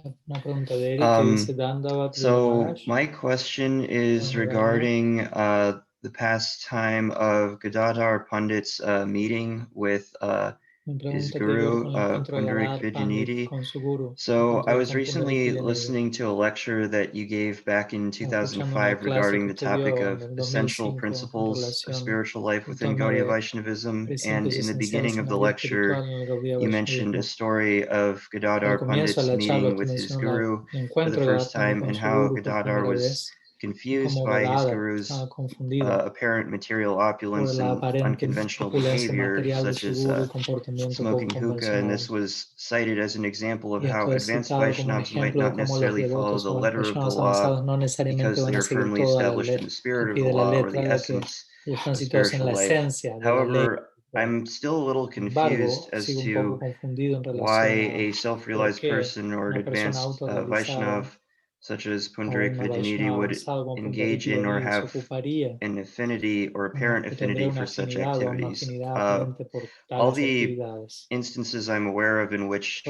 Una pregunta de Eric que dice Dandavat So my question is regarding the past time of Gadadhar Pandit's meeting with his guru, Pundarik Vijayanidhi. So I was recently listening to a lecture that you gave back in 2005 regarding the topic of essential principles of spiritual life within Gaudiya Vaishnavism. And in the beginning of the lecture, you mentioned a story of Gadadhar Pandit's meeting with his guru for the first time and how Gadadhar was confused by his guru's apparent material opulence and unconventional behavior, such as smoking hookah, and this was cited as an example of how advanced Vaishnavas might not necessarily follow the letter of the law because they are firmly established in the spirit of the law or the essence of spiritual life. However, I'm still a little confused as to why a self-realized person or an advanced Vaishnav such as Pundarik Vijayanidhi would engage in or have an affinity or apparent affinity for such activities. All the instances I'm aware of in which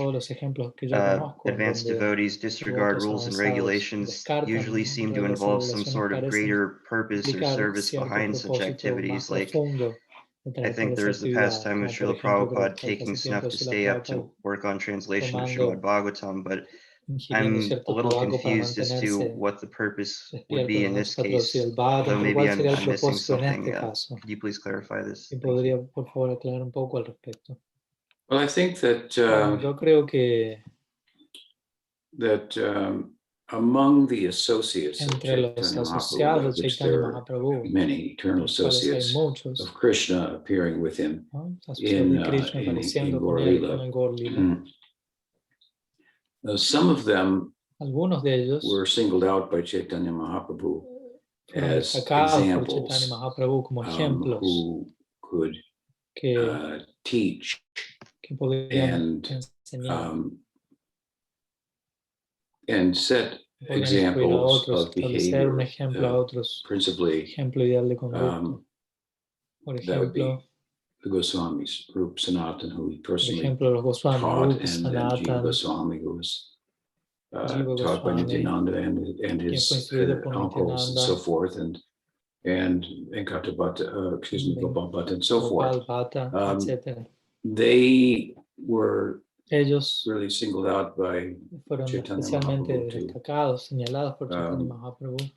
advanced devotees disregard rules and regulations usually seem to involve some sort of greater purpose or service behind such activities. Like, I think there's the pastime of Srila Prabhupada taking snuff to stay up to work on translation of Srimad Bhagavatam, but I'm a little confused as to what the purpose would be in this case, though maybe I'm missing something. Could you please clarify this? ¿Podría, por favor, aclarar un poco al respecto? Well, I think that Yo creo que among the associates of entre los Chaitanya asociados de Mahaprabhu, which Chaitanya there are Mahaprabhu, many eternal los cuales hay associates muchos, of Krishna appearing with him ¿no? in Krishna apareciendo con Gaur él, con Lila. el Gaur Lila. Some of them Algunos de ellos were singled out by Chaitanya Mahaprabhu fueron as destacados por examples Chaitanya Mahaprabhu como ejemplos who could que teach podrían enseñar, and set podrían instruir a examples otros, of establecer un behavior, ejemplo a otros, principally ejemplo ideal de conducta. Por that would be ejemplo, the Goswamis, Rup Sanatan, who he personally los Goswami, taught, Rupa, and Sanatan, Jiva Goswami, who was Jiva taught by Goswami, Nityananda and quien fue his instruido por uncles and Nityananda, so forth, and Venkata Bhatta, Gopal Bhatta, and so forth. Gopal Bhatta, etc. They were Ellos really singled out by fueron Chaitanya especialmente Mahaprabhu destacados, señalados por Chaitanya Mahaprabhu,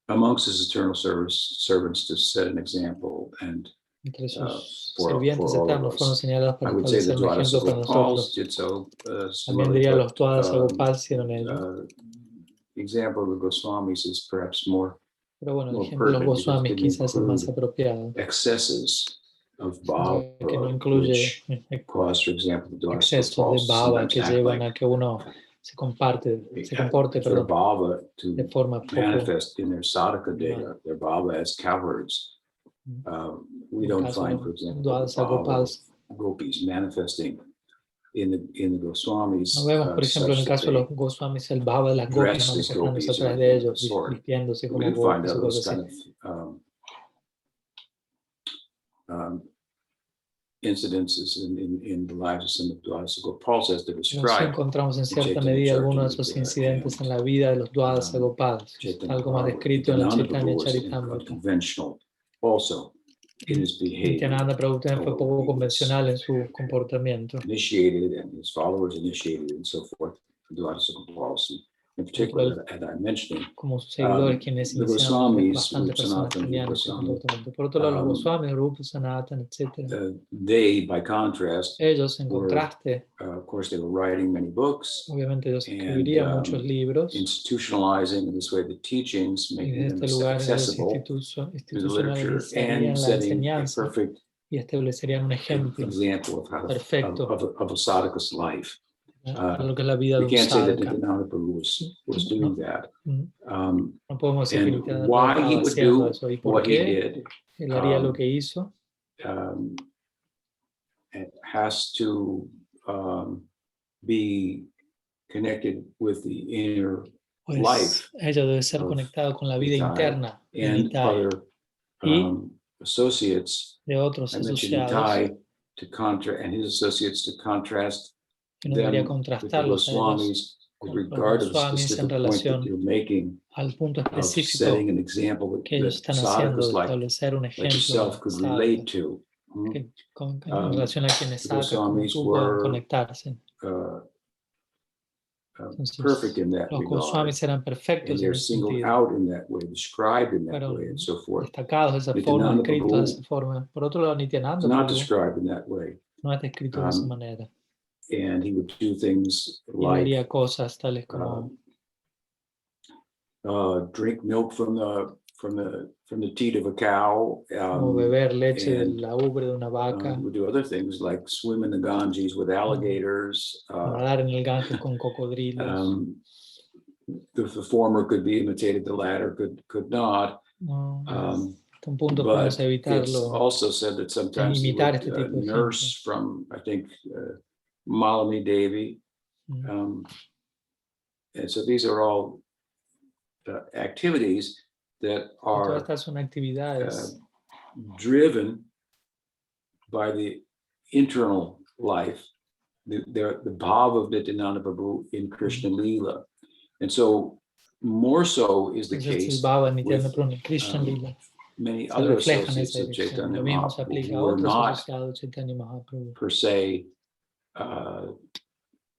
amongst his eternal servants to set an example and entre sus for sirvientes all of eternos fueron us. señalados I para would say the establecer un ejemplo para Dwadasa nosotros. did so. También diría los Dwadasa Gopal hicieron ello. The example of the Goswamis is perhaps more Pero bueno, el more ejemplo de los pertinent because Goswamis it didn't quizás es más include apropiado, excesses of bhava, que no incluye cause, for example, the Dwadasa excesos de Gopals bhava que sometimes act llevan like a que uno se comporte, for their bhava to de forma poco manifest in their sadhaka data, their bhava as cowards. We don't find, for example, the bhava of gopis manifesting in the Goswamis. No vemos, por ejemplo, en el caso de los Goswamis, el bhava de las gopis manifestándose a través de ellos, vistiéndose como gopis o cosas así. Incidences in the lives of some of the Dwadasa Gopals as they're Pero sí described. encontramos en cierta medida algunos de esos incidentes en la vida de los Dwadasa Gopals, tal como es descrito en la Chaitanya Charitamrita. Conventional also in his behavior. Nityananda Prabhu también fue poco convencional en su comportamiento. Initiated, and his followers initiated, and so forth, the Dwadasa Gopals. In particular, as I mentioned, como sus seguidores quienes the iniciaron Goswamis, bastantes personas tenían ese comportamiento. Por otro lado, los Goswamis, Rupa, Sanatan, etc. They, by contrast, ellos en contraste, of course, they were writing many books. Obviamente ellos escribirían muchos libros. Institutionalizing in this way the teachings, making them accessible to the literature, and setting a perfect y establecerían un ejemplo perfecto of a sadhaka's life. Lo que es la vida de we un can't say that sadhaka. Nityananda Prabhu was doing that. No podemos decir que And Nityananda why estaba he would haciendo do eso y por what he qué did él haría lo que hizo. It has to be connected with the inner Pues life ello debe ser conectado con la vida interna de and Nitai other y associates. de otros I mentioned asociados Nitai to and his associates to contrast que no debería them with the contrastarlos a ellos Goswamis regardless of the Goswamis en specific point that relación you're making al punto of específico setting an example que ellos that están haciendo sadhakas de establecer un like ejemplo yourself could sadhaka, relate to. que en relación a quienes The sadhakas como Goswamis tú puedan were conectarse. perfect Entonces, in that los regard, Goswamis eran and perfectos en they're ese singled sentido. out in that way, described in that way, Fueron and so forth. destacados de esa forma, Nityananda escritos de Prabhu esa forma. Por otro lado, is Nityananda not Prabhu described in that way, no es descrito de esa manera. and he would do things Y él like haría cosas tales como drink milk from the teat of a cow. como beber leche de and la ubre de una vaca, would do other things like swim in the Ganges with alligators. nadar en el Ganges con cocodrilos. The former could be imitated, the latter could not. Hasta un punto But podemos it's evitarlo. also said that sometimes he imitar would este tipo de nurse from, I think, Malini Devi. And so these are all activities that Todas are estas son actividades driven by the internal life, the bhava of Nityananda Prabhu in Krishna Lila. And so more so is the case with many se other reflejan en associates esa of dirección. Chaitanya Lo mismo se Mahaprabhu aplica a who are otros not asociados de Chaitanya Mahaprabhu, per se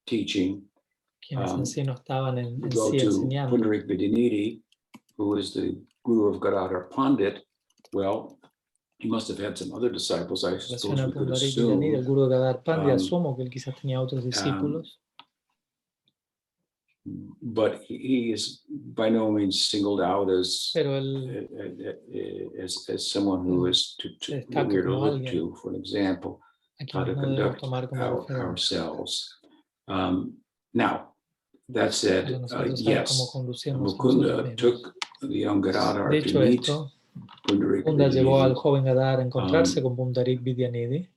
teaching. quienes en sí no estaban en We go sí to enseñando. Pundarik Vidyanidhi, who is the guru of Gadadhar Pandit. Well, he must have had some other disciples, I suppose Relaciona we could Pundarik Vidyanidhi, el assume. guru de Gadadhar Pandit, asumo que él quizás tenía otros discípulos. But he is by no means singled out as Pero él as someone who is that we are to look to, for an example, a how to quien no debemos conduct tomar como referencia. ourselves. Now, that said, Para nosotros saber cómo yes, conducirnos a nosotros Mukunda mismos. took the young Gadadhar to Dicho meet esto, Pundarik Mukunda llevó al Vidyanidhi joven Gadadhar a encontrarse con Pundarik Vidyanidhi.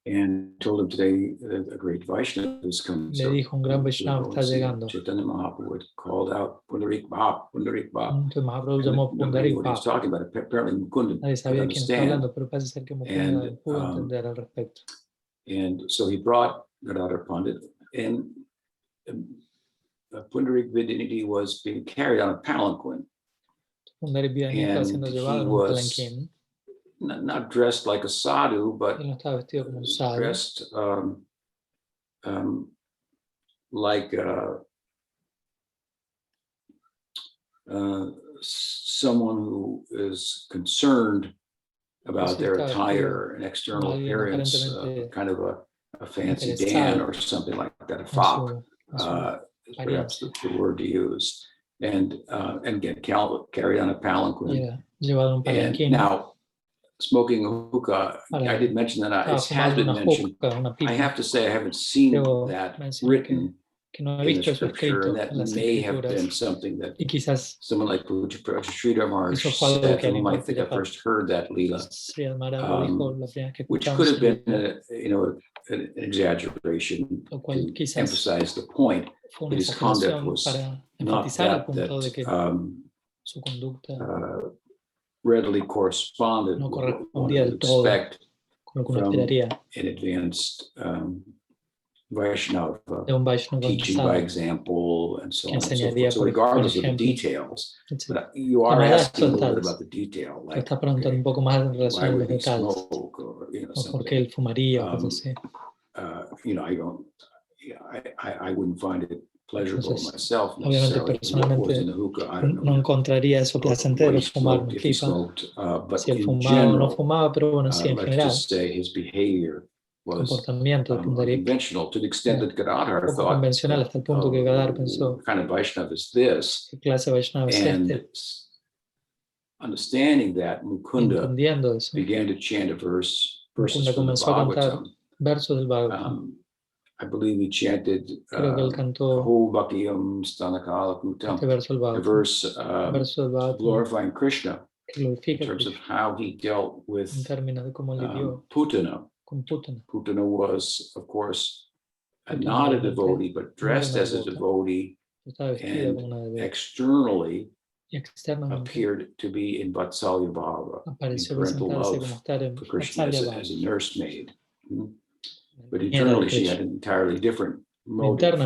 and told him today a great Vaishnava is coming. Le dijo, un gran Vaishnava está llegando. Chaitanya Mahaprabhu had called out Pundarik Bhap, Pundarik Bhap. Entonces Mahaprabhu llamó Nobody knew Pundarik what he was Bhap. talking about. Apparently Mukunda Nadie could sabía quién estaba understand. hablando, pero parece ser que Mukunda pudo entender al respecto. And so he brought Gadadhar Pandit, and Pundarik Vidyanidhi was being carried on a palanquin. Pundarik Vidyanidhi estaba siendo llevado en un palanquín. Not dressed like a sadhu, but Él no estaba vestido como un sadhu, dressed like someone who is concerned about their attire and external appearance, kind of a fancy Dan or something like that, a fop, is perhaps the word to use. And get carried on a palanquin. And now, smoking a hookah, I did mention that it has been mentioned. I have to say I haven't seen that written in the scripture, and that may have been something that someone like Pujya Sridhar Maharaj said, who might think I first heard that Leela, which could have been an exaggeration to emphasize the point that his conduct was not that readily corresponded with what one would expect from an advanced Vaishnava teaching by example and so on and so forth. So regardless of the details, but you are asking a little bit about the detail, like why would he smoke, or something. I wouldn't find it pleasurable myself necessarily. What was in the hookah, I don't know. No encontraría eso placentero fumar una pipa. Si él fumaba o no fumaba, pero bueno, sí, en general. Let's just say his behavior was unconventional to the extent that Gadadhar thought, convencional hasta el punto que Gadadhar pensó, what kind of Vaishnava is this? ¿Qué clase de Vaishnava es este? Understanding that, Mukunda began to chant a verses from the Bhagavatam. Versos del Bhagavatam. I believe he chanted Creo que él cantó Ho Bhakiyam Stanakala Kutam, a verse glorifying Krishna in terms of how he dealt with Putana. Putana was, of course, not a devotee, but dressed as a devotee and externally appeared to be in Vatsalya Bhava, in parental love for Krishna as a nursemaid. But internally, she had an entirely different motive.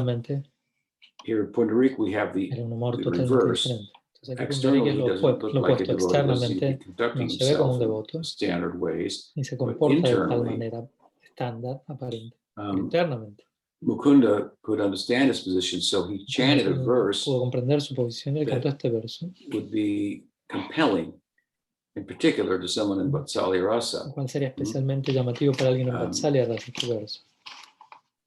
here in Puerto Rico, we have the era un humor the totalmente reverse. diferente. Entonces aquí Externally, Punta he Rica doesn't look lo like a opuesto. devotee, doesn't seem to be Externamente conducting no se ve como un himself devoto in standard ways, ni se but comporta de tal internally, manera estándar, aparente. Pero um, internamente, Mukunda could understand his position, so he chanted a verse pudo comprender su posición y le cantó that este verso, would be compelling, in particular to someone in Vatsalya el Rasa, cual sería especialmente llamativo para alguien en Vatsalya Rasa, este verso,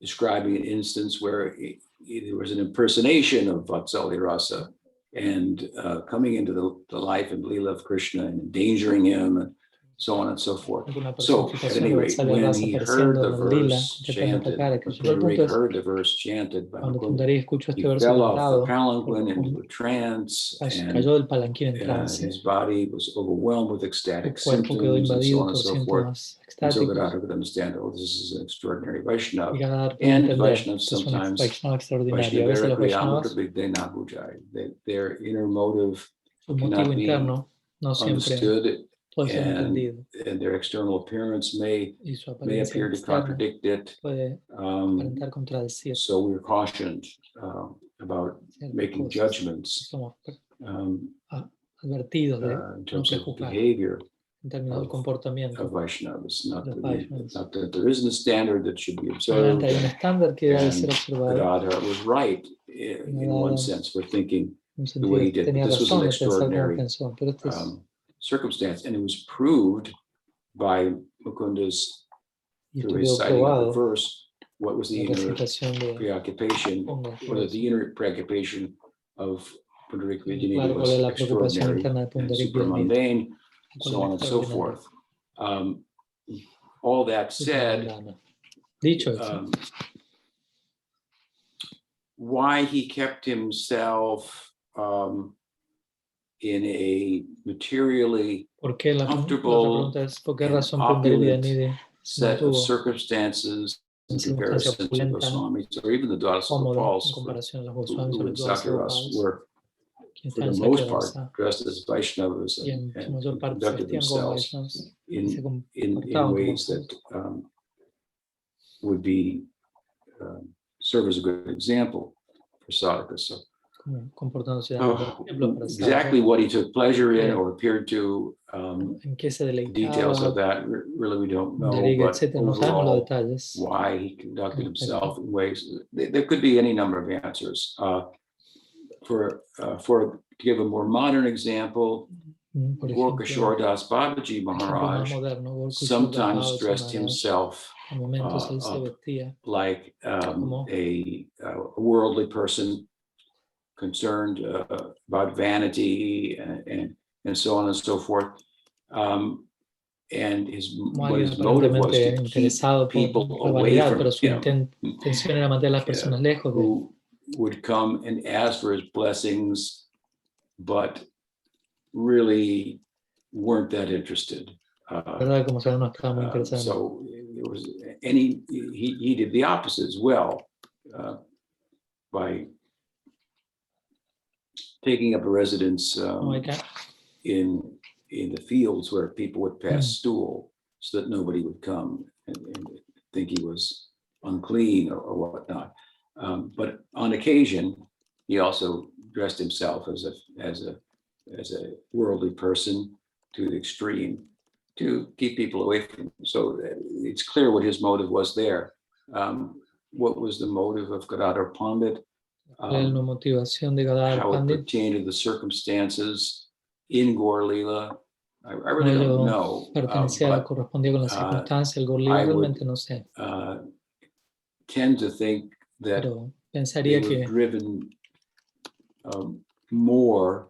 describing an instance where there was an impersonation of Vatsalya Rasa and coming into the life and Leela of Krishna and endangering him and so on and so forth. So at any rate, when he heard the verse chanted, Pundarik heard the verse chanted by cuando Mukunda, Pundarik escuchó este he verso fell off the cantado, palanquin into a trance, cayó del palanquín en and trance, his body was overwhelmed with su ecstatic cuerpo quedó symptoms and so invadido on and por so forth. síntomas And so extáticos, Gadadhar could understand, oh, this is an extraordinary Vaishnava. y Gadadhar pudo And entender Vaishnavas que es un sometimes, Vaishnava extraordinario. A veces los Vaishnavas, their inner motive su motivo cannot be interno no siempre understood, puede ser and entendido, their external appearance may y su may apariencia appear to externa contradict it. puede aparentar contradecir So we're cautioned about ciertas making cosas. judgments Somos advertidos de in no terms of prejuzgar behavior en términos del of comportamiento Vaishnavas. Not de los that, Vaishnavas. not that there isn't a standard that should be observed. Obviamente hay un estándar que debe ser And observado. Gadadhar was right in one sense for thinking En un the way he sentido, did, but tenía this was an razón de pensar como extraordinary pensó, pero este es, circumstance, and it was proved by Mukunda's, y through esto his quedó citing of the probado, verse, what was the la inner recitación de preoccupation, Punga, or the inner preoccupation of Pundarik Vidyanidhi claro cuál es was la preocupación extraordinary interna de and Pundarik super Vidyanidhi, mundane, cuál so es on and so extraordinario, forth. All that said, supermundana. Dicho eso, why he kept himself in a materially ¿por qué la otra comfortable pregunta es por qué and razón Pundarik opulent Vidyanidhi se set of mantuvo circumstances in en circunstancia comparison to opulenta, Goswamis or even the Dwasa cómoda en Gopals, comparación a los who Goswamis o in los Dwasa Sakya Ras Gopals, were, quienes for están the en most Sakya part, Rasa, dressed as Vaishnavas y en su and mayor parte se conducted vestían como themselves Vaishnavas y se in comportaban como ways that would be serve as a good example for sadhakas. So, comportándose de ejemplo para exactly what he took pleasure in or appeared to, en qué se details of deleitaba, that really we don't know, Dariga, but etcétera. No sabemos los overall detalles. why he conducted himself in ways, there could be any number of answers. For to give a more modern example, Por Gorka ejemplo, Shordas Babaji ejemplo más Maharaj moderno, Gorka sometimes Shordas dressed Babaji Maharaj, himself a momentos él se up vestía like como a worldly person concerned about vanity and so on and so forth. And what his motive was to keep interesado people por la away vanidad, from pero su him, intención era mantener a las personas lejos de él. who would come and ask for his blessings, but really weren't that interested. ¿Verdad? Como saben, no estaba muy interesado. So it was he did the opposite as well, by taking up a residence in the fields where people would pass stool, so that nobody would come and think he was unclean or whatnot. But on occasion, he also dressed himself as a worldly person to the extreme to keep people away from him. So it's clear what his motive was there. What was the motive of Gadadhar Pandit? La motivación de Gadadhar how it Pandit, pertained to the circumstances in Gaur Leela, I really don't know. correspondía con las circunstancias, el Gaur Leela realmente no sé. Tend to think that Pero they pensaría were que driven more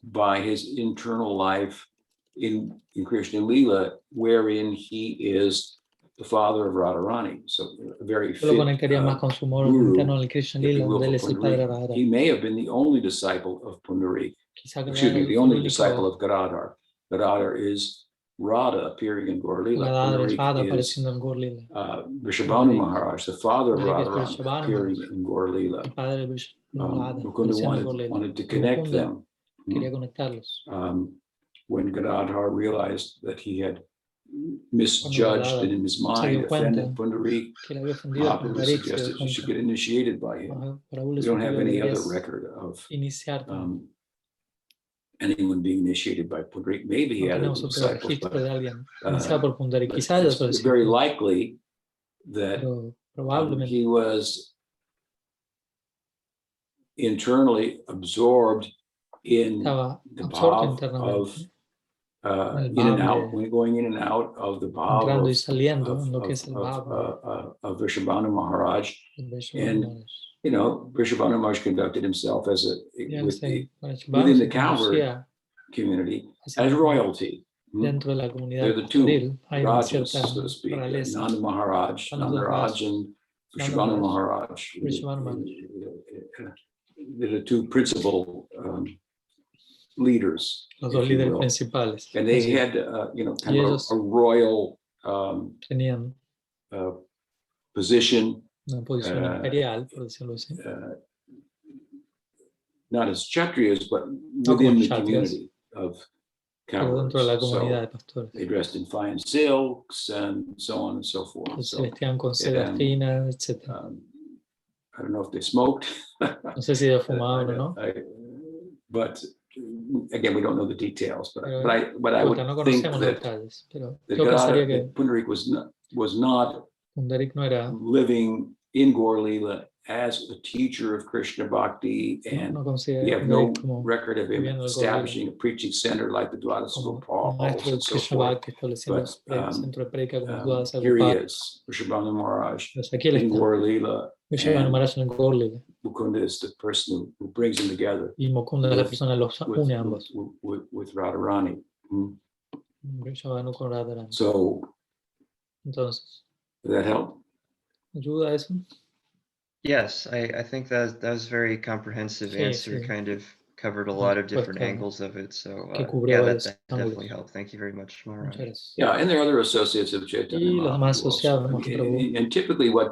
by his internal life in Krishna Leela, wherein he is the father of Radharani. So a very fit lo conectaría más con su amor guru, interno al Krishna if you Lila, will, donde él for es el padre de Pundarik. Radha. He may have been the only disciple of Pundarik. Quizá Excuse me, Gadadhar the only disciple of Gadadhar. Gadadhar is Radha appearing in Gaur Leela. Gadadhar es Radha Pundarik apareciendo is en Gaur Leela. Vrishabhanu Maharaj, the father of Pundarik es Radharani, Vrishabhanu appearing in Gaur Leela. El padre de Radha Mukunda apareciendo en Gaur Leela. wanted to connect Mukunda them. quería conectarlos. When Gadadhar realized that he had misjudged and in his mind offended Pundarik, que le había ofendido a Mahaprabhu Pundarik, se dio suggested he should cuenta. get initiated by him. Prabhu le We don't have sugirió any other deberías record of iniciarte. anyone being initiated by Pundarik. Maybe he No had tenemos otro disciples, registro de alguien but iniciado por Pundarik. Quizás hay otro it's very discípulo, likely that pero probablemente he was internally absorbed in estaba the absorto bhav of internamente in and out, going in and out of the bhav entrando y saliendo en lo que es el bhava of Vrishabhanu Maharaj. del And Vaishnava. you know, Vrishabhanu Maharaj conducted himself as Y él within se the cowherd conducía community hacia as royalty. dentro de la comunidad They're the two pastoril. Hay una Rajas, cierta so to speak, realeza. Nanda Maharaj, Nandaraj, and Vrishabhanu Maharaj. They're the two principal leaders, Los dos if you líderes will. principales. And they had, you know, kind of a royal tenían position, una posición imperial, por decirlo así. not as Kshatriyas, but No como within the kshatriyas, community of pero dentro de la cowards. comunidad de So pastores. they dressed in fine silks and so on and so forth. Entonces se So, vestían con seda fina, etc. I don't know if they smoked. No sé si ellos fumaban o no. But again, we don't know the details. But Pero, I would no think conocemos los that detalles, pero that yo pensaría que Pundarik was not Pundarik no era, living in Gaur Leela as a teacher of Krishna Bhakti, and no we considera have no como record of him viviendo el Gaur Leela establishing a preaching center like the Dwadasa como maestro Gopals de and so Krishna forth. Bhakti, estableciendo But, centro de prédica como Dwadasa here he Gopal. is, Vrishabhanu Maharaj, Entonces aquí él in está, Gaur Leela, Vrishabhanu and Maharaj en el Gaur Leela, Mukunda is the person who brings them together y Mukunda es la persona que los une a ambos. with Radharani. Vrishabhanu con Radharani. So, Entonces, did that help? ¿ayuda eso? Yes, I think that was very comprehensive Sí, answer, sí. kind of covered a lot of different Respuesta angles of it. So que cubrió yeah, varios that ángulos. definitely helped. Thank you very much, Muchas Maharaj. gracias. Yeah, and there are other associates of Chaitanya Y los demás Mahaprabhu asociados de also. Mahaprabhu, And typically what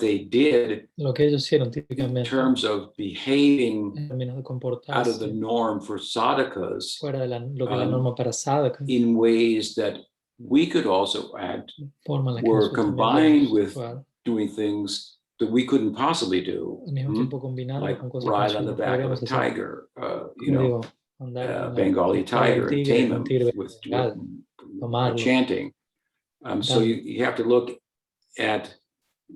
they did lo que ellos hicieron in típicamente terms of behaving en términos de out of the comportarse norm for sadhakas fuera de lo que es la norma para sadhaka, in ways that we could also act forma en la que were nosotros también combined podemos with actuar, doing things that we couldn't possibly do, al mismo tiempo combinando like con cosas que ride on the nosotros back of podríamos a hacer. tiger, you Como know, digo, andar con Bengali la espalda del tiger and tigre, tame un him tigre with bengal, tomarlo. chanting. So you have to look at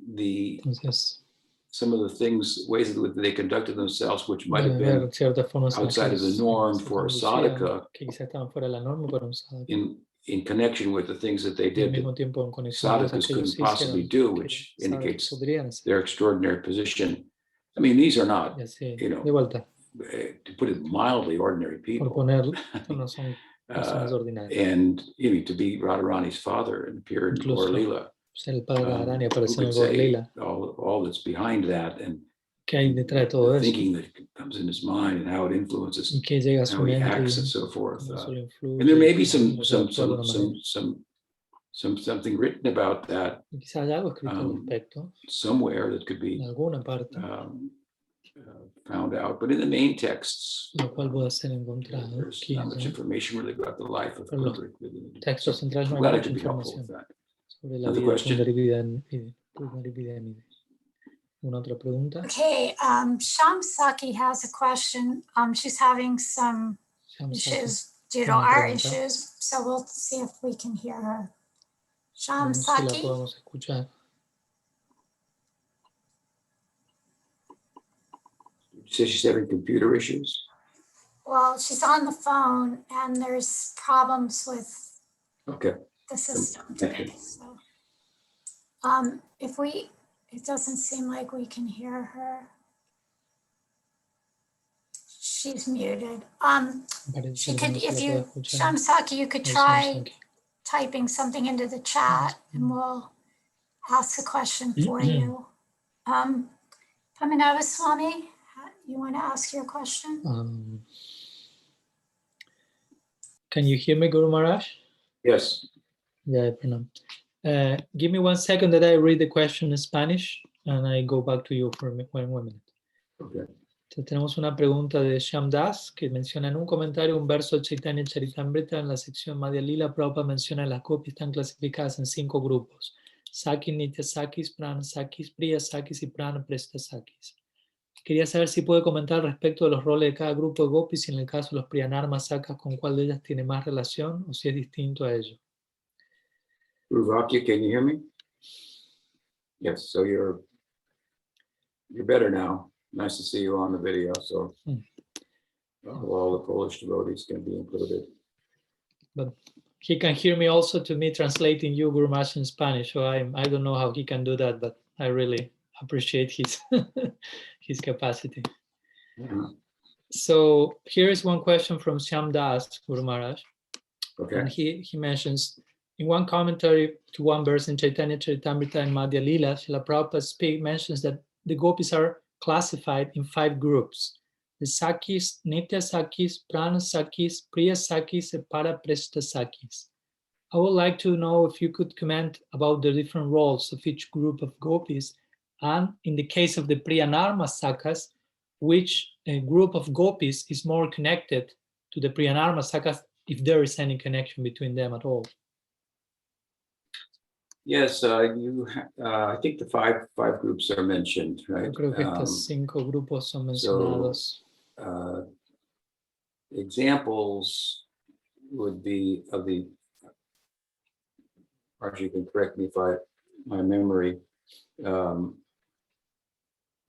Entonces, some of the things, ways that they conducted themselves, which might have ver been ciertas formas en las outside que of the se norm for a conducían, sadhaka, que quizás estaban fuera de la norma para un sadhaka, in connection with the things that they y al did mismo that tiempo en conexión con cosas sadhakas que ellos couldn't possibly hicieron, do, que which sadhakas indicates podrían hacer. their extraordinary position. I mean, these are not, Y así, you know, de vuelta, to put it mildly, ordinary por people. ponerlo, no son personas ordinarias. And you know, to be Radharani's father and appear in Gaur Incluso Leela, ser el padre de Radharani who apareció en could el Gaur say Leela. all that's behind that, and ¿Qué hay detrás de todo the eso? thinking that comes in his mind and how it influences Y que llega a su how he mente acts y and so forth. cómo eso lo influye, And there may be cómo se actúa de una manera. something written about that Y quizás hay algo escrito al respecto, somewhere that could en be alguna parte, found out. But in the main texts, lo cual puede ser encontrado. there's Aquí, not much information really about the life of pero los Pundarik within the textos So centrales no I'm hay glad I mucha could be helpful with información that. sobre la Another vida de question? Pundaripidamide. ¿Una otra pregunta? Okay, Sham Saki has a question. She's having some issues due to our issues, so we'll see if we can hear her. Sham Si la Saki. podemos escuchar. You say she's having computer issues? Well, she's on the phone and there's problems with Okay. the system Thank today. you. So, it doesn't seem like we can hear her. She's muted. She could, if you, Shamsaki, you could try typing something into the chat and we'll ask the question for you. Pamanava Swami, you want to ask your question? Can you hear me, Guru Maharaj? Yes. Yeah, give me 1 second that I read the question in Spanish and I go back to you for 1 minute. Okay. Entonces tenemos una pregunta de Shyam Das que menciona en un comentario un verso de Chaitanya Charitamrita en la sección Madhya Lila. Prabhupada menciona que las gopis están clasificadas en 5 grupos: Sakis, Nitya Sakis, Prana Sakis, Priya Sakis y Prana Presta Sakis. Quería saber si puede comentar respecto de los roles de cada grupo de gopis y en el caso de los Priyanarma Sakas, con cuál de ellas tiene más relación o si es distinto a ello. Ruvakya, can you hear me? Yes, so you're better now. Nice to see you on the video. So all the Polish devotees can be included. But he can hear me also to me translating you, Guru Maharaj, in Spanish. So I don't know how he can do that, but I really appreciate his his capacity. Mm-hmm. So here is one question from Shyam Das, Guru Maharaj. Okay. And he mentions in one commentary to one verse in Chaitanya Charitamrita and Madhya Lila, Srila Prabhupada mentions that the gopis are classified in 5 groups: the Sakis, Nitya Sakis, Prana Sakis, Priya Sakis, and Parapresta Sakis. I would like to know if you could comment about the different roles of each group of gopis, and in the case of the Priyanarma Sakas, which group of gopis is more connected to the Priyanarma Sakas, if there is any connection between them at all. Yes, I think the five groups are mentioned, right? Yo creo que estos 5 grupos son mencionados. So, examples would be of the, Marge, you can correct me if my memory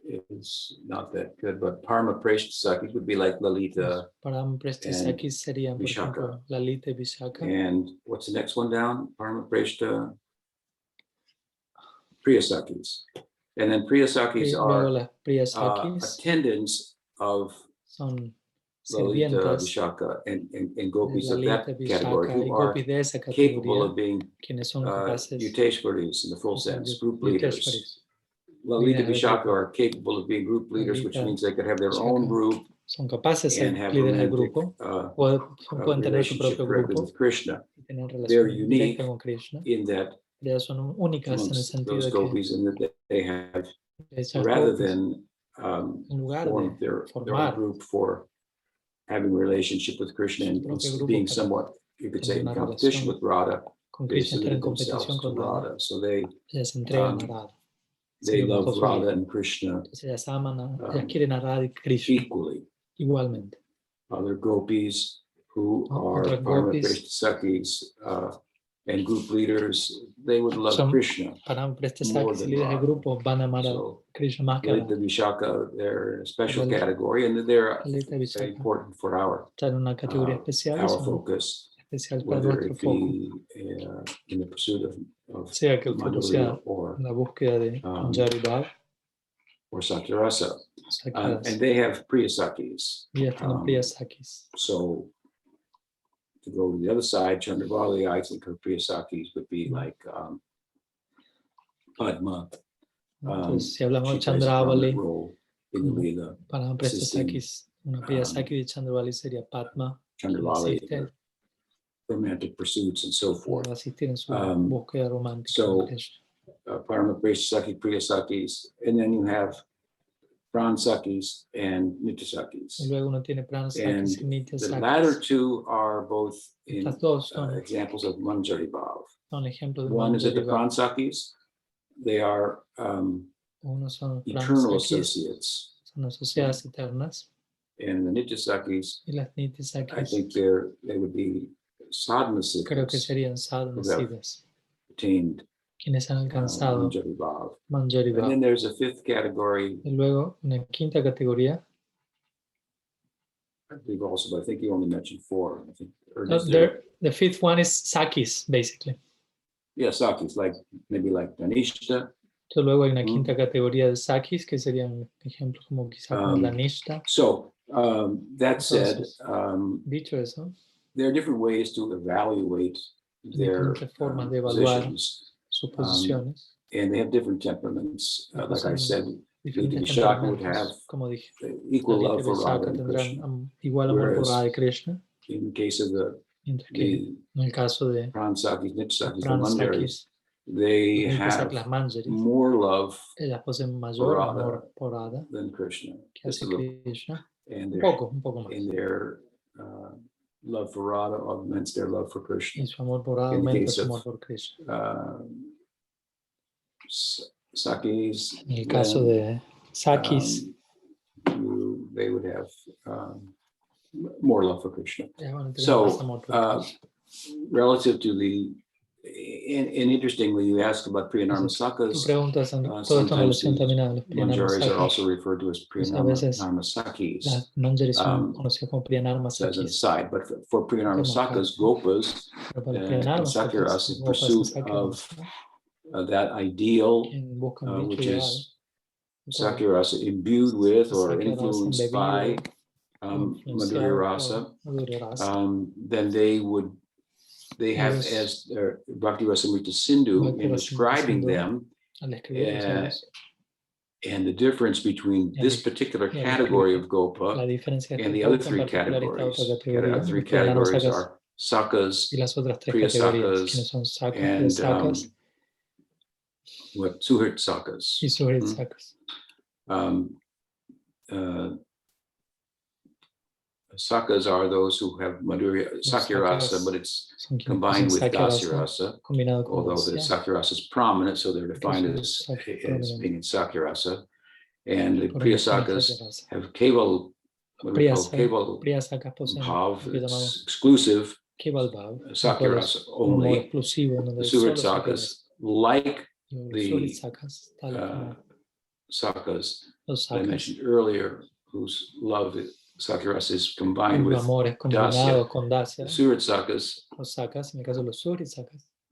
is not that good, but Parma Preshta Sakis would be like Lalita. Parama Presta Sakis serían, por ejemplo, Lalita y Vishaka. And what's the next one down? Parma Preshta Priya Sakis. And then Priya Sakis are attendants of Lalita, Vishaka, and gopis of that category who are capable of being Yuteshwaris in the full sense, group leaders. Lalita, Vishaka are capable of being group leaders, which means they could have their own group and have romantic relationship directly with Krishna. They're unique in that those gopis, in that they have, rather than form their own group for having a relationship with Krishna and being somewhat, you could say, in competition with Radha, they submit themselves to Radha. So they love Radha and Krishna equally. Other gopis who are Paramaprishta Sakis and group leaders, they would love Krishna more than Radha. So Lalita Vishaka, they're in a special category, and they're very important for our focus, whether it be in the pursuit of Madhurya or Satyarasa. And they have Priya Sakis. So to go to the other side, Chandravali, I think her Priya Sakis would be like Padma. Si hablamos de Chandravali, para Presta Sakis, una Priya Saki de Chandravali sería Padma. Chandravali, romantic pursuits and so forth. So Parama Presta Saki, Priya Sakis, and then you have Pran Sakis and Nitya Sakis. And the latter two are both in examples of Manjari Bhav. One is at the Pran Sakis. They are eternal associates. And the Nitya Sakis, I think they would be sadhana siddhas who have attained Manjari Bhav. And then there's a 5th category. Y luego, una quinta categoría. I believe also, but I think you only mentioned 4. I think, the 5th one is Sakis, basically. Yeah, Sakis, maybe like Danishta. So luego hay una quinta categoría de Sakis, que serían ejemplos como quizá como Danishta. So, that said, dicho eso, there are different ways to evaluate their positions. Sus posiciones. And they have different temperaments. Like I said, Lalita Vishaka would have equal love for Radha and Krishna. In the case of the Pran Sakis, Nitya Sakis, the Manjaris, they have las Manjaris, more love ellas poseen mayor for amor Radha por Radha than Krishna. que Just hacia a little. Krishna. And Un poco más. their love for Radha augments their love for Krishna. Y su amor por Radha In the aumenta case su of amor por Krishna. Sakis, En el caso de Sakis, they would have more love for Krishna. So, relative to the, and interestingly, you asked about Priyanarmasakas. Tú preguntas todo esto en relación también a los Manjaris are also Priyanarmasakis. referred to as Priyanarmasakis. Las Manjaris son conocidas como As an Priyanarmasakis. aside, but for Priyanarmasakas, Gopas in Sakyarasa, in pursuit of that ideal, which is Sakyarasa imbued with or influenced by Madhurya Rasa, then they have as Bhakti Rasamrita Sindhu in describing them, and the difference between this particular category of Gopa and the other three categories. The other three categories are Sakas, Priya Sakas, and what Suhrit Sakas. Sakas are those who have Madhurya Sakyarasa, but it's combined with Dasirasa, although the Sakyarasa is prominent, so they're defined as being in Sakyarasa. And the Priya Sakas have Keval, what we call Keval Bhav, it's exclusive Sakyarasa only. The Suhrit Sakas, like the Sakas I mentioned earlier, whose love Sakyarasa is combined with Dasya. Suhrit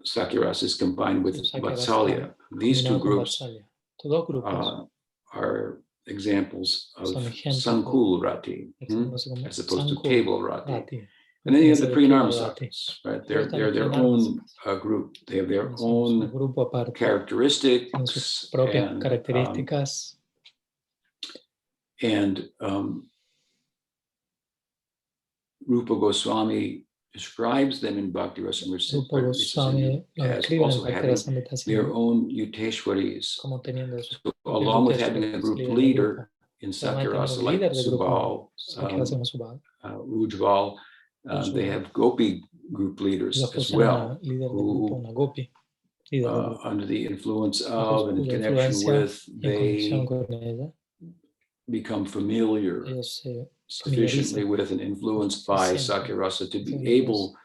Sakyarasa is combined with Vatsalya. These two groups are examples of Sankul Rati, as opposed to Keval Rati. And then you have the Priyanarmasakas, right? They're their own group. They have their own characteristics and Rupa Goswami describes them in Bhakti Rasamrita Sindhu as also having their own Yuteshwaris. So along with having a group leader in Sakyarasa like Subal, Ujval, they have Gopi group leaders as well, who under the influence of and in connection with, they become familiar sufficiently with and influenced by Sakyarasa to be able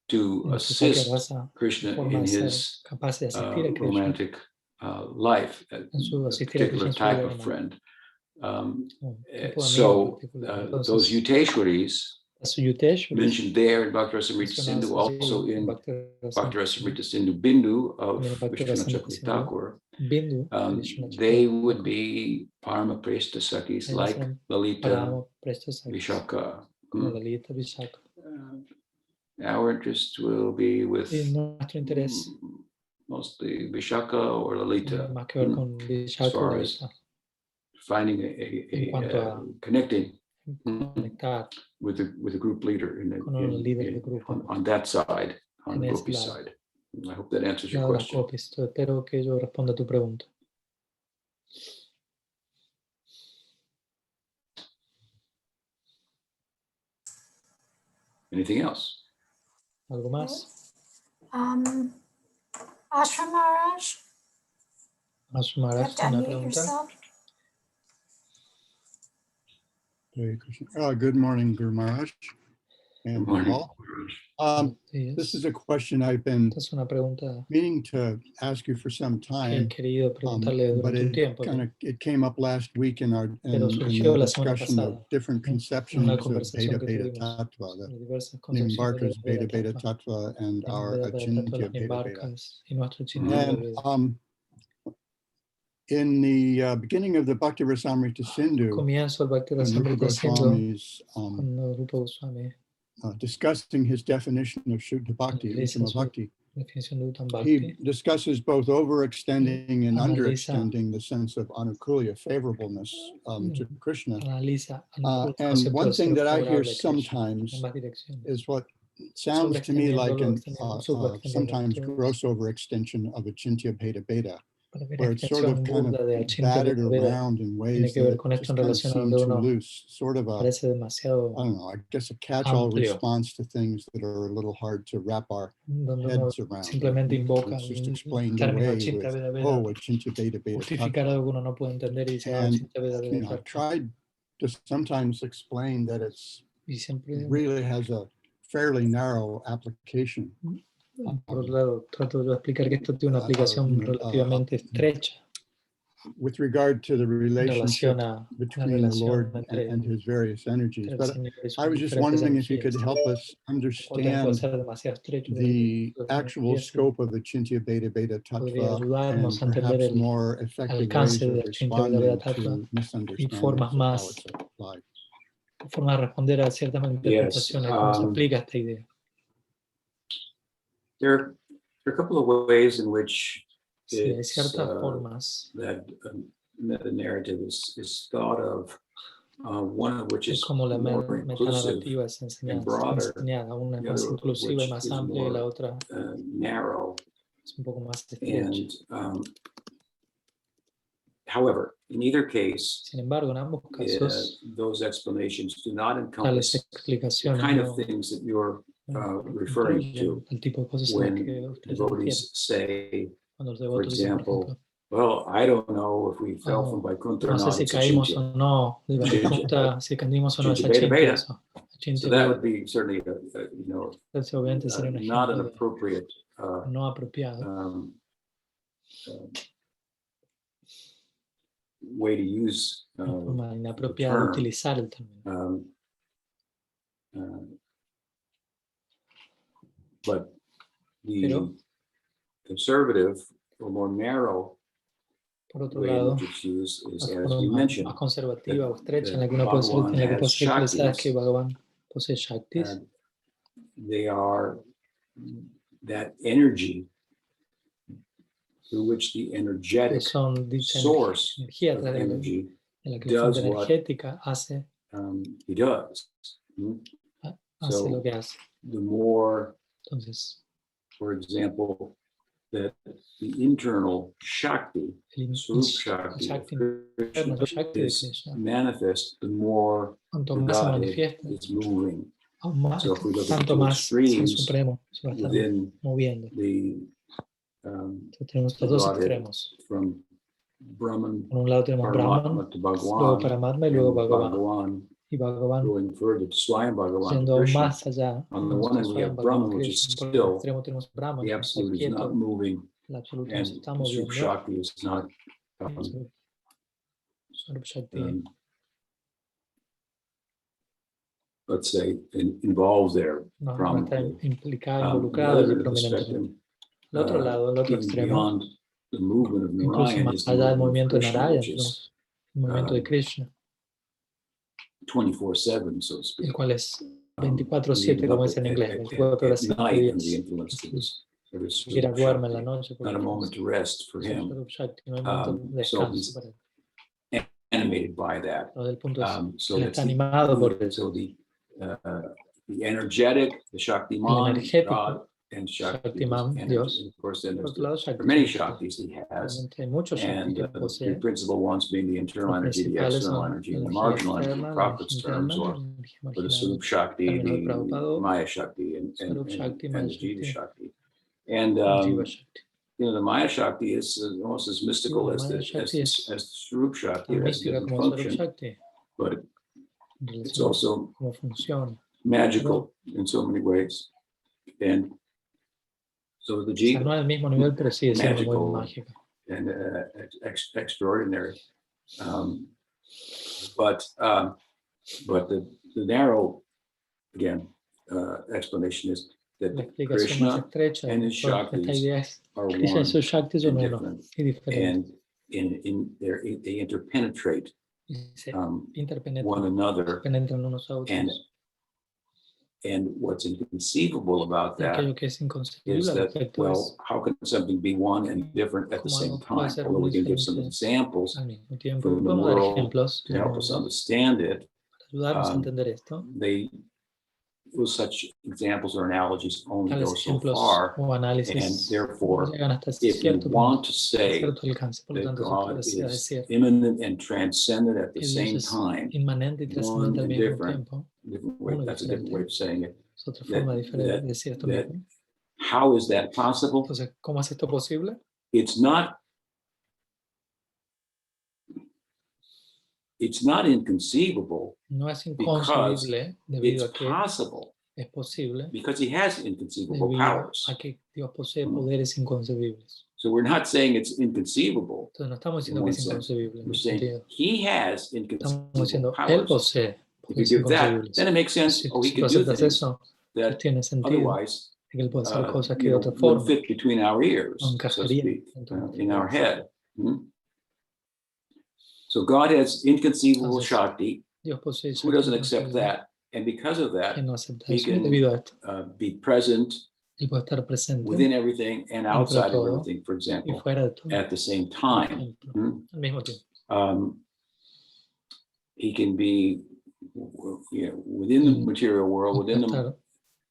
to assist Krishna in his romantic life, a particular type of friend. So those Yuteshwaris mentioned there in Bhakti Rasamrita Sindhu, also in Bhakti Rasamrita Sindhu Bindu of Vishwanath Chakravarti Thakur, they would be Parama Preshta Sakis like Lalita, Vishaka. Our interest will be with mostly Vishaka or Lalita, as far as finding a connecting with the group leader on that side, on the Gopi side. I hope that answers your question. Espero que yo responda a tu pregunta. Anything else? ¿Algo más? Ashram Maharaj? Ashram Maharaj, una pregunta. Good morning, Guru Maharaj. And all. This is a question I've been meaning to ask you for some time, but it came up last week in the discussion of different conceptions of Beta Beta Tattva, the Nimbarka's Beta Beta Tattva and our Achintya Beta Beta. And in the beginning of the Bhakti Rasamrita Sindhu, Rupa Goswami discussing his definition of Shuddha Bhakti, Uttama Bhakti, he discusses both overextending and underextending the sense of anukulya, favorableness to Krishna. And one thing that I hear sometimes is what sounds to me like an sometimes gross overextension of Achintya Beta Beta, where it's sort of kind of battered around in ways that just kind of seem too loose, sort of a, I don't know, I guess a catch-all response to things that are a little hard to wrap our heads around. It's just explained away with, oh, Achintya Beta Beta Tattva. And, you know, I've tried to sometimes explain that it's really has a fairly narrow application. Por otro lado, trato de explicar que esto tiene una aplicación relativamente estrecha. With regard to the relationship between the Lord and his various energies. But I was just wondering if you could help us understand the actual scope of the Achintya Beta Beta Tattva and perhaps more effective ways of responding to misunderstandings of how it's applied. Forma de responder a ciertas interpretaciones, cómo se aplica esta idea. There are a couple of ways in which it's, that meta narrative is thought of. One of which is como la more inclusive and broader. Una es más inclusiva y más amplia y la otra narrow. Es un poco más estrecha. And however, in either case, sin embargo, en ambos casos, those explanations do not encompass the kind of things that you're referring to when devotees say, for example, well, I don't know if we fell from Vaikuntha or not. Si caímos o no, si caímos o no, so that would be certainly, not an appropriate, no apropiado. Way to use inapropiada de utilizar el término. But the conservative or more narrow por otro lado, is, as you mentioned, más conservativa o estrecha en la que uno puede ser utilizada es que Bhagavan posee Shaktis. They are that energy through which the energetic source of energy does what he does. So the more, for example, that the internal Shakti, Swarup Shakti, is manifest, the more the is moving. So if we look at the extremes within the from Brahman, Paramatma to Bhagavan, y Bhagavan going further to Swayam Bhagavan, to Krishna. On the one hand, we have Brahman, which is still, the absolute is not moving, and Swarup Shakti is not let's say, involved there prominently. El otro lado, el otro extremo, the movement of incluso más allá del movimiento de Narayana, el movimiento de Krishna, 24/7, so to speak. El cual es 24/7, como es en inglés, 24 horas 7 días. Siquiera duerme en la noche. Not a moment to rest for him. So he's animated by that. So está animado por eso. So the energetic, the Shaktiman, God, and Shaktiman, Dios. And of course, then there are many Shaktis he has, and the three principal ones being the internal energy, the external energy, and the marginal energy, in Prabhupada's terms, or the Swarup Shakti, the Maya Shakti, and the Jiva Shakti. And the Maya Shakti is almost as mystical as the Swarup Shakti. It has a different function, but it's also magical in so many ways. And so the Jiva, magical and extraordinary. But the narrow, again, explanation is that Krishna and his Shaktis are one and different, and they interpenetrate one another, and what's inconceivable about that is that, well, how can something be one and different at the same time? Although we can give some examples from the world to help us understand it, such examples or analogies only go Tales so ejemplos far, o and análisis therefore, llegan hasta if you cierto want punto, to say cierto alcance. Por lo that tanto, si God tú deseas is decir immanent and transcendent at the que Dios same es time, inmanente y one trascendente al and mismo different tiempo, way, uno that's a different way of saying it. es otra That, forma diferente that, de decir esto that mismo. how is that possible? Entonces, ¿cómo es esto posible? It's not inconceivable No es because inconcebible debido it's a que possible, es posible because he has inconceivable debido powers. a que Dios posee poderes inconcebibles. So we're not saying it's inconceivable. Entonces no estamos In diciendo que one es sense, inconcebible en we're un saying sentido. he has Estamos inconceivable diciendo, Él powers. posee If you poderes give that, inconcebibles. then it makes sense. Si Oh, he tú can do aceptas things eso, that pues tiene sentido otherwise, de que Él puede hacer cosas que you de know, otra wouldn't forma fit between our ears, no so to encajarían speak, en in our cabeza. head. So God has inconceivable Entonces, Shakti. Dios posee Who doesn't Shakti accept inconcebible. that? And because of that, ¿Quién no acepta he eso? can Debido a esto, be present Él puede estar presente within everything and dentro de outside of todo everything, for y example, fuera de todo, at the same por time. ejemplo, al mismo tiempo. He can be within the material world, within Estar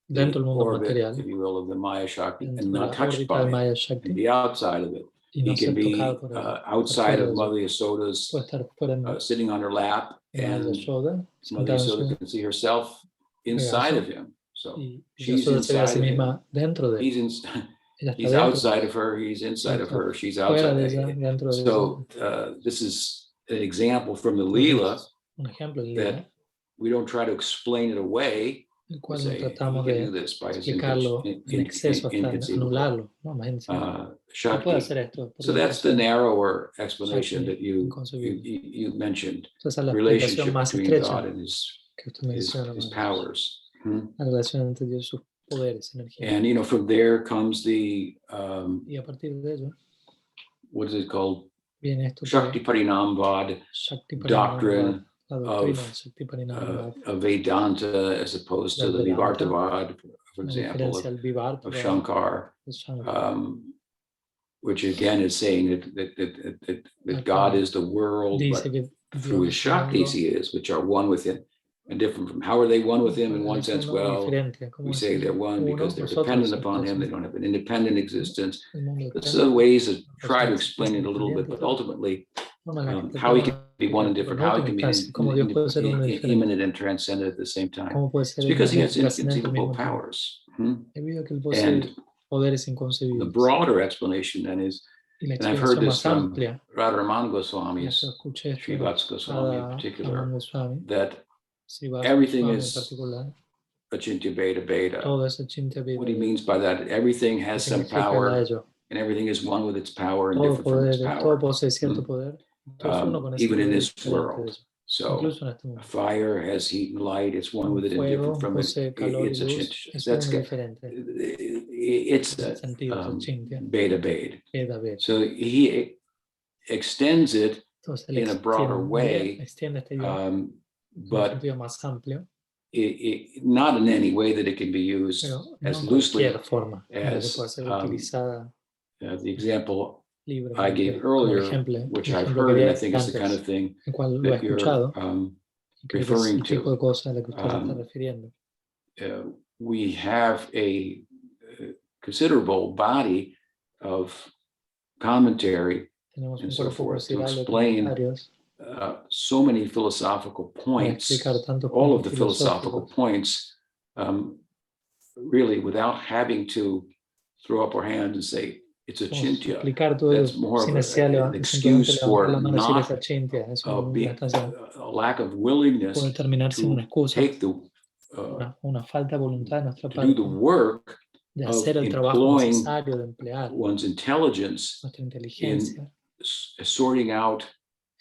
the dentro del mundo orbit, material, if you will, of the Maya Shakti, dentro and de not la touched órbita by del it, Maya and Shakti, be outside of it. y no He can ser be tocado por él. outside of Por fuera de Mother puede Yasoda's, estar fuera de sitting on her lap, Maya and Yashoda, Mother sentada en Yasoda su can see herself inside regazo, of him. So y she's Yashoda se ve a sí inside of him. misma dentro de él. He's Ella está he's dentro de outside ella. of her. He's inside of Está her. She's fuera outside. de ella, dentro de ella. So this is an example from the Entonces, Leela un ejemplo en that Lila, we don't try to explain it away. el We cual no say he tratamos can de do this by his explicarlo en exceso hasta inconceivable anularlo, ¿no? Más encima, no puede Shakti. hacer esto. So that's the narrower explanation Shakti that you inconcebible. mentioned. Esa es la explicación Relationship más between estrecha God and que usted menciona, his María. powers. La relación entre Dios y sus poderes, energía. And from there comes the Y a partir de ello what is it called? viene esto Shakti Parinamvad Shakti doctrine la doctrina of Shakti Parinamvad, Vedanta as opposed to the del Vedanta, Vivartavad, for a example, diferencia del Vivartavad, of Shankar, de Shankar, which again is saying that God is the world, dice but que through his Dios es el Shaktis mundo, he is, which are one with him. And different from how are they one with him in one es sense? uno Well, diferente. we ¿Cómo es say they're one uno? because they're Nosotros dependent upon him. They somos don't have an independent existence. el mundo There's eterno, ways to la try to sustancia explain it a little bit, independiente, but pero ultimately, forma en la que how he tratamos can be de one and explicar, different, pero en how he última can be instancia, cómo Dios puede ser uno diferente, immanent and transcendent at the same time. cómo puede It's ser because he has inmanente y trascendente al inconceivable mismo tiempo, powers. debido a que él And posee poderes the inconcebibles. broader explanation then is, Y la and I've heard explicación this más from amplia, Radharaman y Goswami's, esto escuché esto de Srivats Goswami in Radha particular, Raman Goswami, that Srivas everything Goswami en is particular, Achintya Beta Beta. todo es Achintya What he Beta. means by that, everything ¿Qué has some significa power, ello? and everything is one with its power and Todo different from its poder, todo power, posee cierto poder, todo es uno con ese even in poder this diferente de world. ello. So Incluso en este mundo. fire has heat and light, it's one with it and different Fuego from it. posee calor y It's luz, a es that's uno diferente. it's En ese sentido, es Achintya beta beta. Beta Beta. So he extends it Entonces él in a broader way, extiende este idea en un but sentido más amplio, not in any way that it can be used pero no as en loosely cualquier forma en la que as pueda ser utilizada the example I libremente, gave como earlier, ejemplo, which el I've ejemplo que heard, di and I think it's the kind antes, of thing el cual lo he that you're escuchado, y creo que es referring el tipo de to. cosa a la que usted se está refiriendo. We have a considerable body of commentary Tenemos and un so cuerpo forth to considerable de explain comentarios so many philosophical para points, explicar tantos all of puntos the philosophical filosóficos, points, really without having to throw up our hands and say, it's a podemos chintya. explicar todo That's ello more sin of necesidad de an simplemente excuse levantar for la mano y decir not esa Achintya, es una being instancia, a lack of willingness puede terminar siendo una to excusa, take the una falta de voluntad de nuestra to do the parte work de of hacer el trabajo employing necesario, de emplear one's intelligence nuestra in inteligencia, sorting out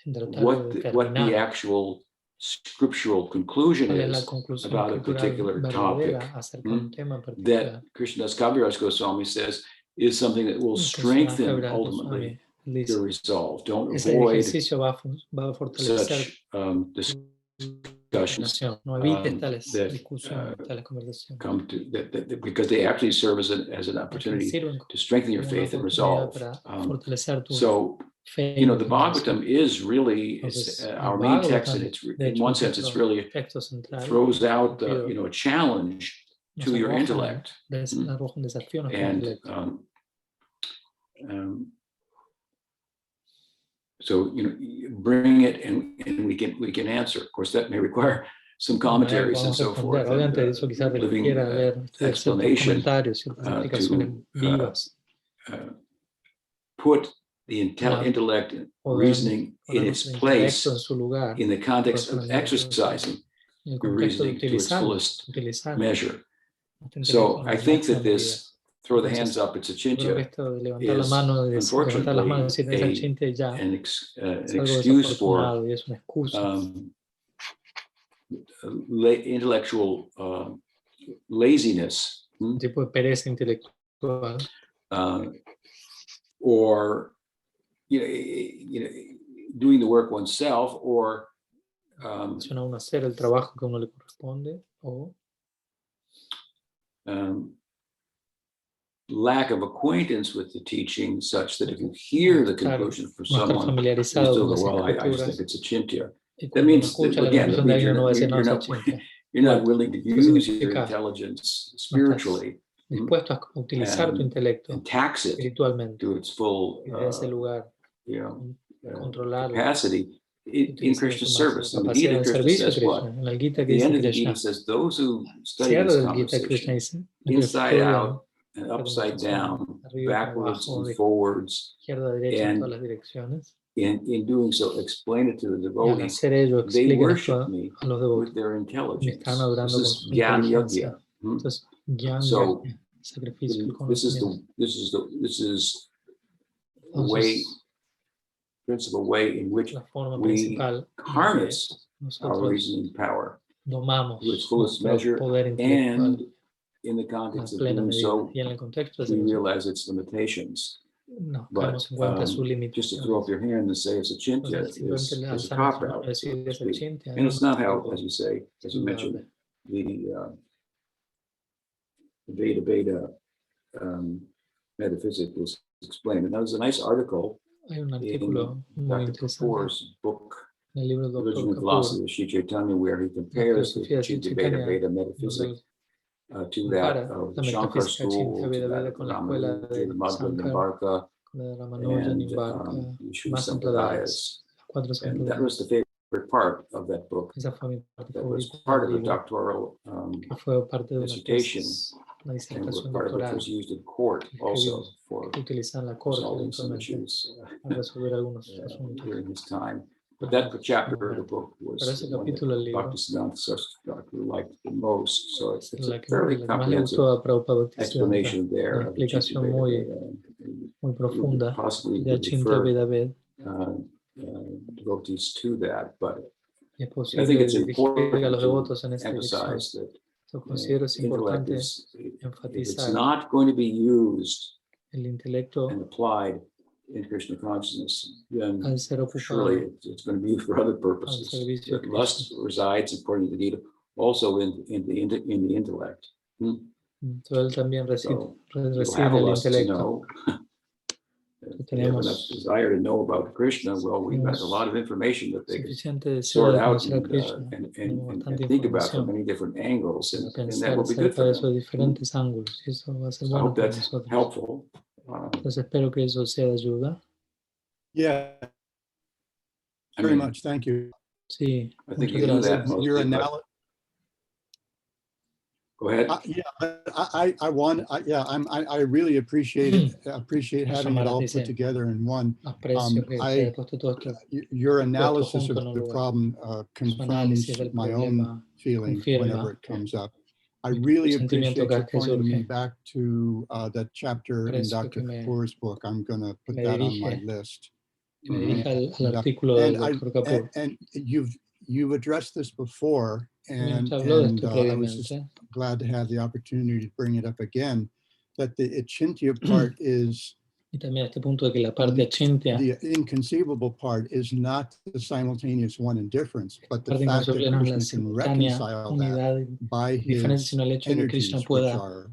en tratar de what the determinar actual scriptural conclusion cuál es la is conclusión about a escritural particular verdadera topic acerca de un tema en that particular. Krishnadas Kaviraj Goswami says is something that will strengthen ultimately your resolve. Don't Ese avoid ejercicio va a fortalecer such tu discussions determinación. No evites tales that discusiones, tales conversaciones, come to that because they actually serve as an porque opportunity sirven to strengthen your como una faith and oportunidad resolve. para fortalecer tu So You know, the Bhagavatam is really our main text, and it's in one sense it's really throws out you know, a challenge to your intellect, and so you know, bring it and we can answer. Of course, that may require some commentaries and so forth, and living explanation to put the intellect and reasoning in its place in the context of exercising your reasoning to its fullest measure. So I think that this throw the hands up, it's achintya, is unfortunately an excuse for intellectual laziness, or you know, doing the work oneself, or lack of acquaintance with the teaching, such that if you hear the conclusion for someone, you still go, well, I just think it's achintya. That means that, again, you're not willing to use your intelligence spiritually and tax it to its full you know, capacity in Krishna's service. And the Gita, Krishna says what? At the end of the Gita says, those who study this conversation inside out and upside down, backwards and forwards, and in doing so, explain it to the devotees. They worship me with their intelligence. This is Gyan Yogya. So this is the way, principal way in which we harness our reasoning power to its fullest measure, and in the context of doing so, we realize its limitations. But just to throw up your hand and say it's achintya is a cop-out, so to speak. And it's not how, as you say, as you mentioned, the Veda metaphysics was explained. And that was a nice article in Dr. Kapoor's book, Religion and Philosophy of Sri Chaitanya, where he compares the Veda metaphysics to that of the Shankar school, to that of Ramanuja, the Madhva Nimbarka, and Yeshua Sampradayas. And that was the favorite part of that book. That was part of the doctoral dissertation, and part of it was used in court also for solving some issues during his time. But that chapter of the book was the one that Bhaktisiddhanta Saraswati liked the most. So it's a fairly comprehensive explanation there of the possibly refer devotees to that, but I think it's important to emphasize that intellect is, if it's not going to be used and applied in Krishna consciousness, then surely it's going to be for other purposes. But lust resides, according to the Gita, also in the intellect. So you'll have a lust to know. If they have enough desire to know about Krishna, well, we've got a lot of information that they can sort out and think about from many different angles, and that will be good for them. So I hope that's helpful. Yeah, very much. Thank you. I think you do that mostly. Your analogy. Go ahead. I really appreciate it. Appreciate having it all put together in one. Your analysis of the problem confirms my own feeling whenever it comes up. I really appreciate you pointing me back to that chapter in Dr. Kapoor's book. I'm going to put that on my list. And you've addressed this before, and I was just glad to have the opportunity to bring it up again, that the achintya part is the inconceivable part is not the simultaneous one in difference, but the fact that Krishna can reconcile that by his energies, which are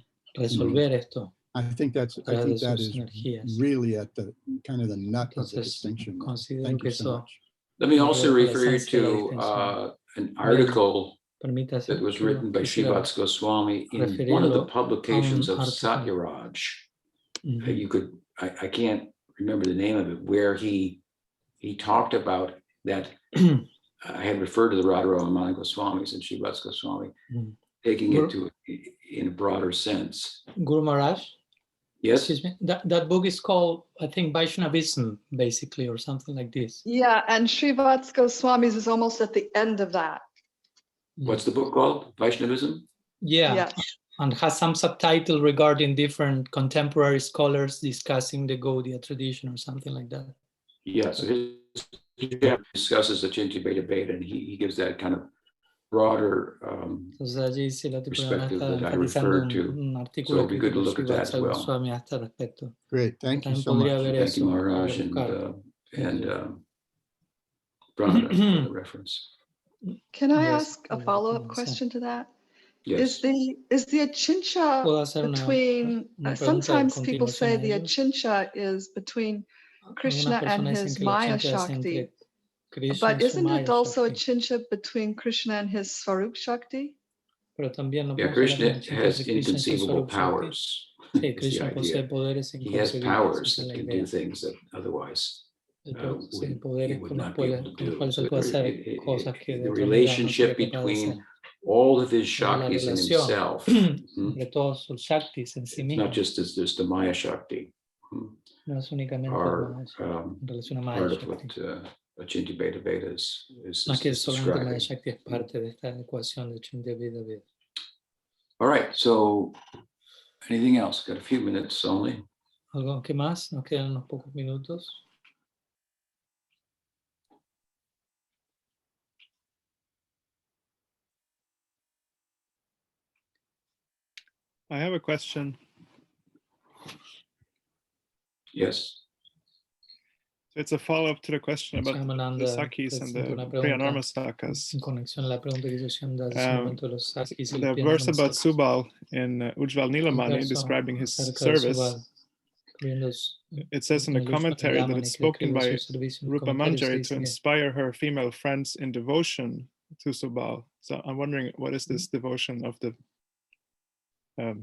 I think that is really at the kind of the nut of the distinction. Thank you so much. Let me also refer you to an article that was written by Srivats Goswami in one of the publications of Satyaraj. You could, I can't remember the name of it, where he talked about that. I had referred to the Radharama Goswamis and Srivats Goswami, taking it to in a broader sense. Guru Maharaj? Yes. Excuse me. That book is called, I think, Vaishnavism, basically, or something like this. Yeah, and Srivats Goswami's is almost at the end of that. What's the book called? Vaishnavism? Yeah. Yes. And has some subtitle regarding different contemporary scholars discussing the Gaudiya tradition or something like that. Yeah, so he discusses the Chinti Beta Beta, and he gives that kind of broader perspective that I referred to. So it'd be good to look at that as well. Great, thank you so much. Thank you, Maharaj, and Pranada for the reference. Can I ask a follow-up question to that? Yes. Is the Achincha between, sometimes people say the Achincha is between Krishna and his Maya Shakti, but isn't it also a Achincha between Krishna and his Swarup Shakti? Yeah, Krishna has inconceivable powers. He has powers that can do things that otherwise he would not be able to do. So the relationship between all of his Shaktis in himself, it's not just as there's the Maya Shakti, are part of what Achinti Beta Beta is describing. All right, so anything else? Got a few minutes only. ¿Algo que más? Nos quedan unos pocos minutos. I have a question. Yes. It's a follow-up to the question about the Sakis and the Priyanarma Sakas. The verse about Subal in Ujjval Nilamani describing his service, it says in the commentary that it's spoken by Rupa Manjari to inspire her female friends in devotion to Subal. So I'm wondering, what is this devotion of the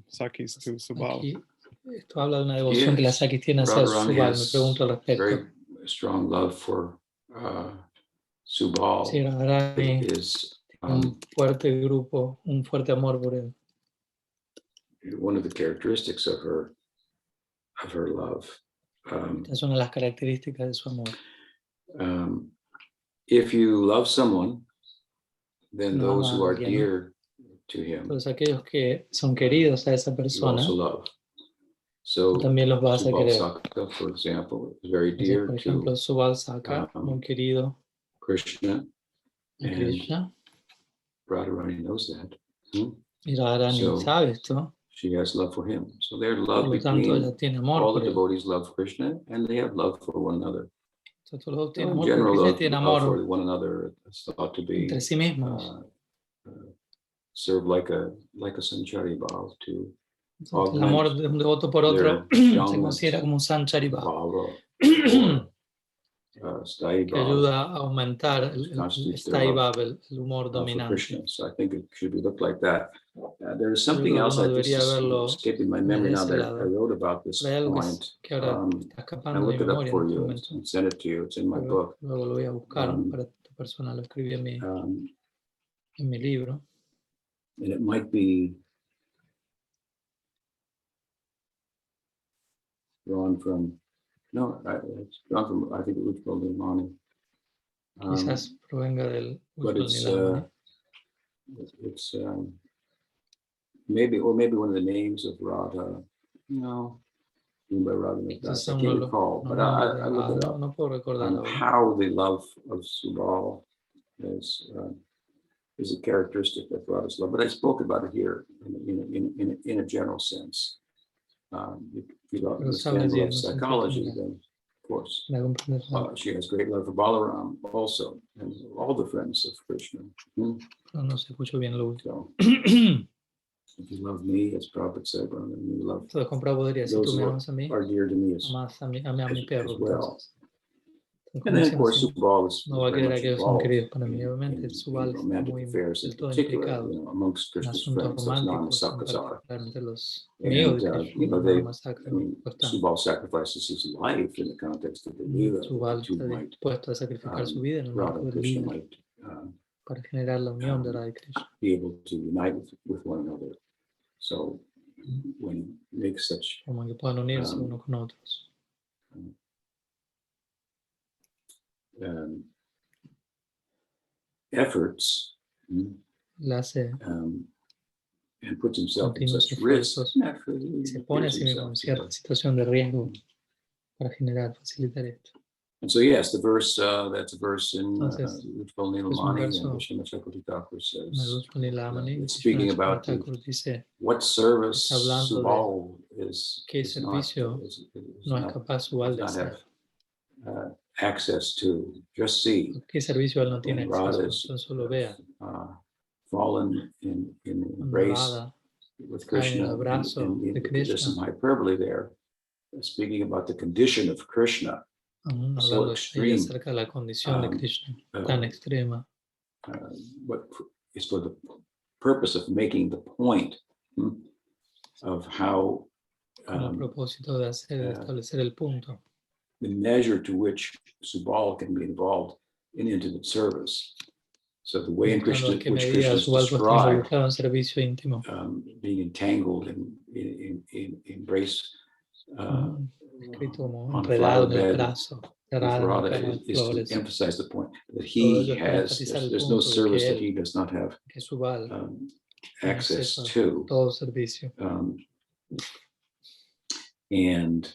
Sakis to Subal? Esto habla de una devoción que las Sakis tienen hacia Subal. Me pregunto al respecto. Very strong love for Subal. Sí, Radharani is un fuerte grupo, un fuerte amor por él. One of the characteristics of her love. Es una de las características de su amor. If you love someone, then those who are dear to him, todos aquellos que son queridos a esa persona, you also love. So también los vas a Subal querer. Saka, for example, is very dear Por ejemplo, to Subal Saka, muy querido Krishna, and Krishna. Radharani knows that. Y Radharani So, sabe esto. She has love for him. So their love Por lo tanto, ella between tiene amor all por the él. devotees love Krishna, and they have love for one another. Todos los tienen In amor general, por Krishna, love, tienen love for amor one another is thought to be entre sí mismos. serve like a sanchari bhav to El amor de un devoto por otro se considera como un sanchari bhava, que ayuda a aumentar el sthai bhava, el humor dominante. So I think it should be looked like that. There's something else I just escaping my memory now that I wrote about this point. I looked it up for you and sent it to you. It's in my book. Luego lo voy a buscar para esta persona, lo escribí en mi libro. And it might be drawn from, it's drawn from, I think, Ujjval Nilamani. Quizás provenga del But Ujjval Nilamani. it's maybe one of the names of Radha. No, by Radha Nadas. I can't recall, but I looked it up. No puedo recordar ahora. How the love of Subal is a characteristic of Radha's love, but I spoke about it here in a general sense. If you don't understand love psychology, then of course she has great love for Balaram also, and all the friends of Krishna. No se escuchó bien lo último. So, If you love me, as Prabhupada said, you love Entonces, como Prabhupada diría, si tú those me who amas a mí, are dear to me amas a mi perro. as well. Entonces, And then, of course, Subal is no va a very querer a much aquellos son involved queridos para mí. in Obviamente, Subal está romantic muy affairs in del todo particular, implicado amongst en Krishna's asuntos friends, those románticos, en non-sakas are. particularmente los And, amigos de Krishna, they, masacre, Subal sacrifices his life in the context of the Leela. Subal The two está might, dispuesto a sacrificar su vida en el Radha marco and del Krishna Lila might para generar la unión de Radha y Krishna. be able to unite with one another. So when you make such Como que puedan unirse unos con otros. Efforts, Le hace and puts himself in continuos such risk, esfuerzos, naturally se pone a sí mismo en cierta situación de riesgo para facilitar esto. And so, yes, the verse, that's a verse in Entonces, Ujjval Nilamani, and Vishwanath Chakravarti Thakur says, it's speaking about what service Subal is no es capaz Subal de does not hacer. have access to. Just see, ¿Qué servicio él no tiene when Radha acceso? is Entonces solo vea fallen in embrace with Krishna, and there's some hyperbole there, speaking about the condition of Krishna. So extreme, acerca de la condición de Krishna, tan extrema. What is for the purpose of making the point of how a propósito de establecer el punto. The measure to which Subal can be involved in intimate service. So the way in which Krishna is described, being entangled in embrace on a flower bed with Radha is to emphasize the point that he has, there's no service that he does not have access to. And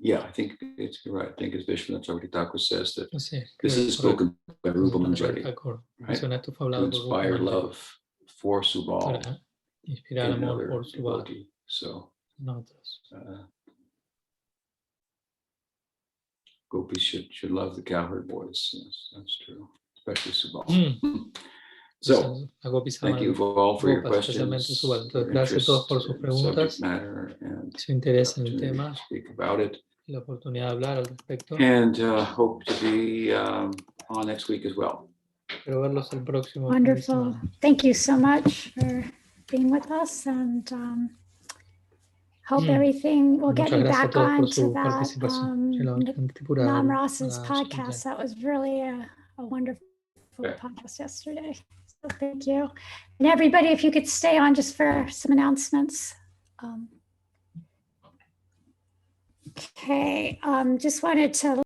yeah, I think it's right. I think as Vishwanath Chakravarti Thakur says that this is spoken by Rupa Manjari, right? To inspire love for Subal in another devotee. So gopis should love the cowherd boys. Yes, that's true, especially Subal. So, thank you all for your questions, your interest in subject matter, and opportunity to speak about it. And hope to be on next week as well. Wonderful. Thank you so much for being with us, and hope everything will get you back on to that Namras's podcast. That was really a wonderful podcast yesterday. So thank you. And everybody, if you could stay on just for some announcements. Okay, just wanted to